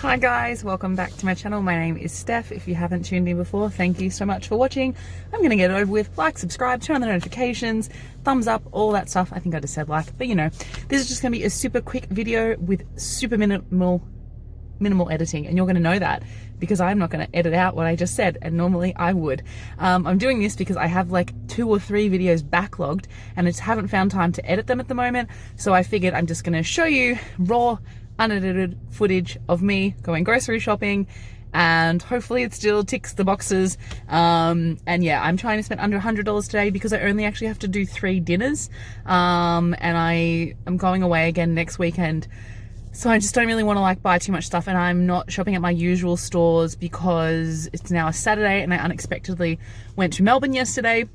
Hi guys, welcome back to my channel. My name is Steph. If you haven't tuned in before, thank you so much for watching. I'm gonna get it over with. Like, subscribe, turn on the notifications, thumbs up, all that stuff. I think I just said like, but you know, this is just gonna be a super quick video with super minimal editing, and you're gonna know that because I'm not gonna edit out what I just said, and normally I would. I'm doing this because I have like 2 or 3 videos backlogged and I just haven't found time to edit them at the moment. So I figured I'm just gonna show you raw, unedited footage of me going grocery shopping, and hopefully it still ticks the boxes. And yeah, I'm trying to spend under $100 today because I only actually have to do 3 dinners, and I am going away again next weekend. So I just don't really want to like buy too much stuff, and I'm not shopping at my usual stores because it's now a Saturday and I unexpectedly went to Melbourne yesterday.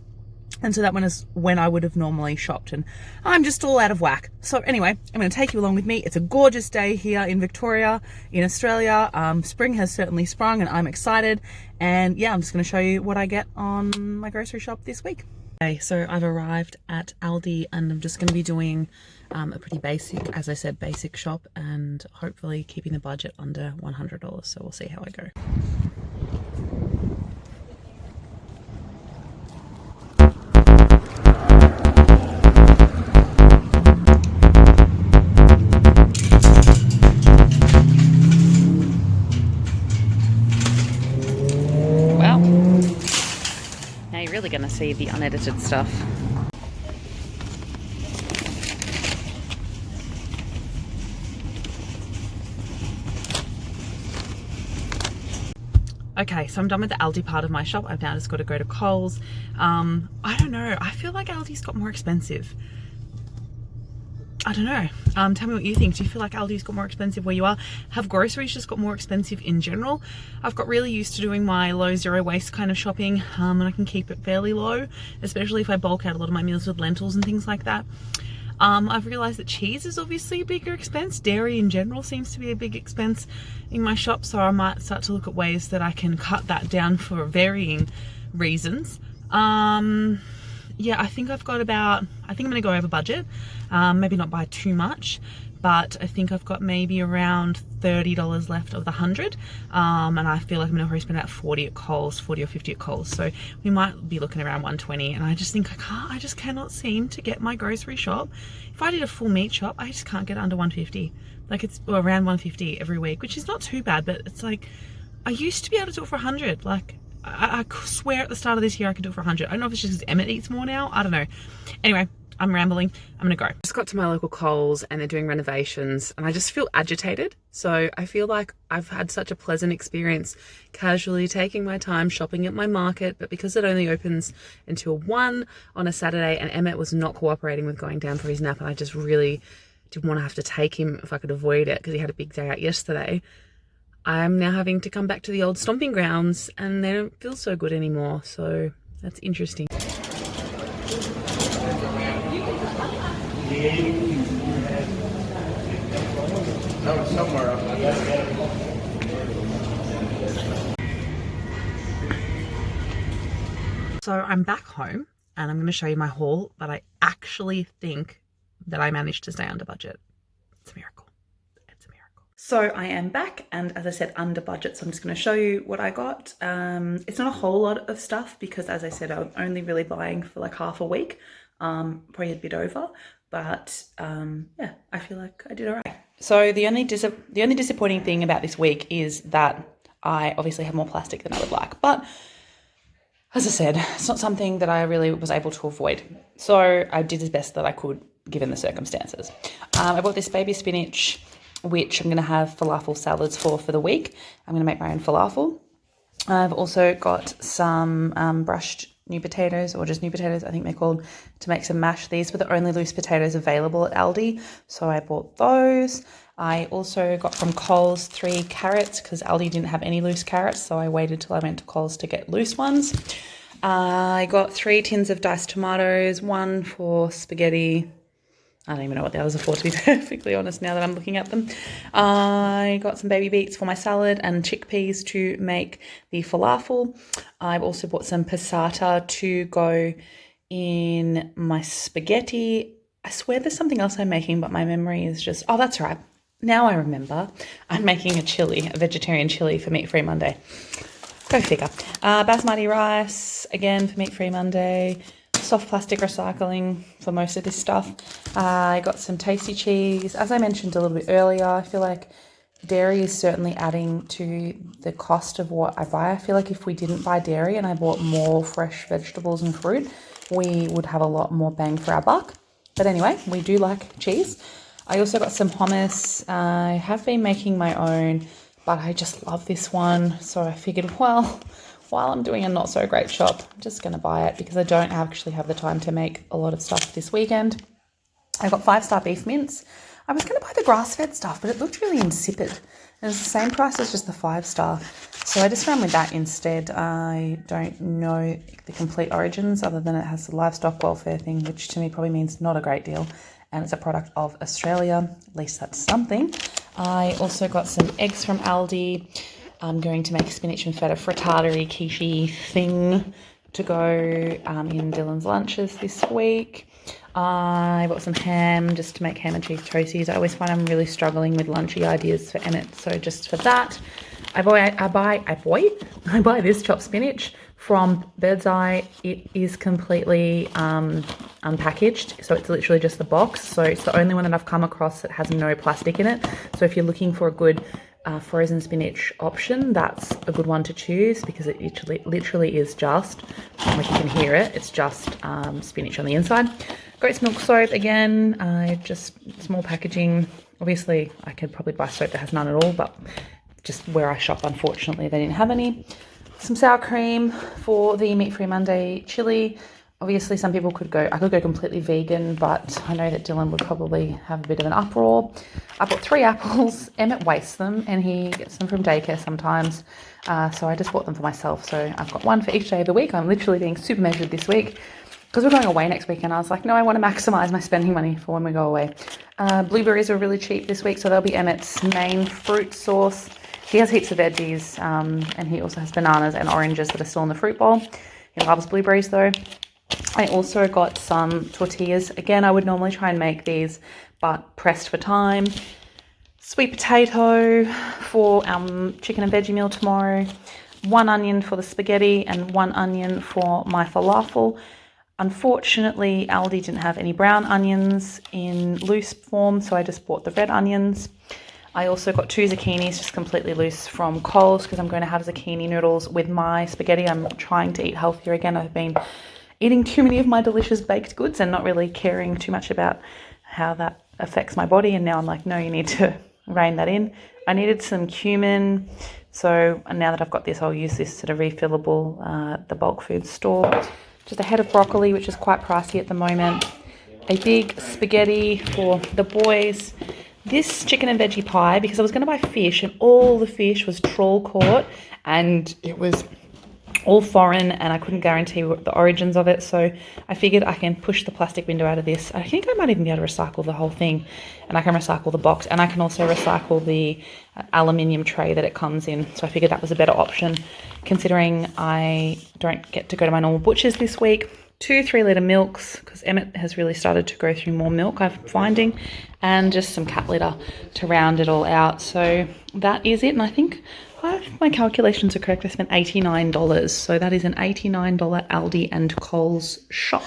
And so that one is when I would have normally shopped, and I'm just all out of whack. So anyway, I'm going to take you along with me. It's a gorgeous day here in Victoria, in Australia. Spring has certainly sprung and I'm excited. And yeah, I'm just going to show you what I get on my grocery shop this week. Okay, so I've arrived at Aldi and I'm just going to be doing a pretty basic, as I said, basic shop, and hopefully keeping the budget under $100. So we'll see how I go. Really going to see the unedited stuff. Okay, so I'm done with the Aldi part of my shop. I've now just got to go to Coles. I don't know, I feel like Aldi's got more expensive. I don't know. Tell me what you think. Do you feel like Aldi's got more expensive where you are? Have groceries just got more expensive in general? I've got really used to doing my low zero waste kind of shopping, and I can keep it fairly low, especially if I bulk out a lot of my meals with lentils and things like that. I've realized that cheese is obviously a bigger expense. Dairy in general seems to be a big expense in my shop, so I might start to look at ways that I can cut that down for varying reasons. Yeah, I think I'm gonna go over budget. Maybe not by too much, but I think I've got maybe around $30 left of the 100. And I feel like I'm gonna probably spend about 40 at Coles, 40 or 50 at Coles. So we might be looking around 120. And I just think I just cannot seem to get my grocery shop. If I did a full meat shop, I just can't get under 150. Like it's around 150 every week, which is not too bad, but it's like, I used to be able to do it for 100. Like, I swear at the start of this year I could do it for 100. I don't know if it's just because Emmett eats more now. I don't know. Anyway, I'm rambling. I'm gonna go. Just got to my local Coles and they're doing renovations and I just feel agitated. So I feel like I've had such a pleasant experience casually taking my time shopping at my market, but because it only opens until 1 on a Saturday and Emmett was not cooperating with going down for his nap, and I just really didn't want to have to take him if I could avoid it because he had a big day out yesterday. I'm now having to come back to the old stomping grounds and they don't feel so good anymore. So that's interesting. So I'm back home and I'm going to show you my haul, but I actually think that I managed to stay under budget. It's a miracle. So I am back, and as I said, under budget, so I'm just going to show you what I got. It's not a whole lot of stuff because, as I said, I'm only really buying for like half a week, probably a bit over, but yeah, I feel like I did all right. So the only disappointing thing about this week is that I obviously have more plastic than I would like, but as I said, it's not something that I really was able to avoid. So I did the best that I could given the circumstances. I bought this baby spinach, which I'm going to have falafel salads for the week. I'm going to make my own falafel. I've also got some brushed new potatoes, or just new potatoes, I think they're called, to make some mash. These were the only loose potatoes available at Aldi, so I bought those. I also got from Coles 3 carrots because Aldi didn't have any loose carrots, so I waited till I went to Coles to get loose ones. I got 3 tins of diced tomatoes, 1 for spaghetti. I don't even know what the others are for, to be perfectly honest, now that I'm looking at them. I got some baby beets for my salad and chickpeas to make the falafel. I've also bought some passata to go in my spaghetti. I swear there's something else I'm making, but my memory is just... Oh, that's right. Now I remember I'm making a vegetarian chili for Meat Free Monday. Go figure. Basmati rice, again for Meat Free Monday. Soft plastic recycling for most of this stuff. I got some tasty cheese. As I mentioned a little bit earlier, I feel like dairy is certainly adding to the cost of what I buy. I feel like if we didn't buy dairy and I bought more fresh vegetables and fruit, we would have a lot more bang for our buck. But anyway, we do like cheese. I also got some hummus. I have been making my own, but I just love this one. So I figured, well, while I'm doing a not so great shop, I'm just going to buy it because I don't actually have the time to make a lot of stuff this weekend. I got 5-star beef mince. I was going to buy the grass-fed stuff, but it looked really insipid. It was the same price as just the 5-star. So I just ran with that instead. I don't know the complete origins other than it has the livestock welfare thing, which to me probably means not a great deal. And it's a product of Australia. At least that's something. I also got some eggs from Aldi. I'm going to make a spinach and feta frittata quiche thing to go in Dylan's lunches this week. I bought some ham just to make ham and cheese toasties. I always find I'm really struggling with lunchy ideas for Emmett, so just for that, I buy this chopped spinach from Birdseye. It is completely unpackaged, so it's literally just the box. So it's the only one that I've come across that has no plastic in it. So if you're looking for a good frozen spinach option, that's a good one to choose because it literally is just, like you can hear it, it's just spinach on the inside. Goat's milk soap again, just small packaging. Obviously I could probably buy soap that has none at all, but just where I shop, unfortunately, they didn't have any. Some sour cream for the Meat Free Monday chili. Obviously, some people I could go completely vegan, but I know that Dylan would probably have a bit of an uproar. I bought 3 apples. Emmett wastes them, and he gets them from daycare sometimes. So I just bought them for myself. So I've got one for each day of the week. I'm literally being super measured this week because we're going away next week, and I was like, no, I want to maximize my spending money for when we go away. Blueberries are really cheap this week, so they'll be Emmett's main fruit source. He has heaps of veggies, and he also has bananas and oranges that are still in the fruit bowl. He loves blueberries though. I also got some tortillas. Again, I would normally try and make these, but pressed for time. Sweet potato for our chicken and veggie meal tomorrow. 1 onion for the spaghetti and 1 onion for my falafel. Unfortunately, Aldi didn't have any brown onions in loose form, so I just bought the red onions. I also got 2 zucchinis just completely loose from Coles because I'm going to have zucchini noodles with my spaghetti. I'm trying to eat healthier again. I've been eating too many of my delicious baked goods and not really caring too much about how that affects my body. And now I'm like, no, you need to rein that in. I needed some cumin. So now that I've got this, I'll use this at a refillable at the bulk food store. Just a head of broccoli, which is quite pricey at the moment. A big spaghetti for the boys. This chicken and veggie pie, because I was going to buy fish and all the fish was trawl caught and it was all foreign and I couldn't guarantee the origins of it. So I figured I can push the plastic window out of this. I think I might even be able to recycle the whole thing, and I can recycle the box, and I can also recycle the aluminium tray that it comes in. So I figured that was a better option considering I don't get to go to my normal butchers this week. 2 3-litre milks because Emmett has really started to go through more milk, I'm finding, and just some cat litter to round it all out. So that is it, and I think if my calculations are correct, I spent $89. So that is an $89 Aldi and Coles shop.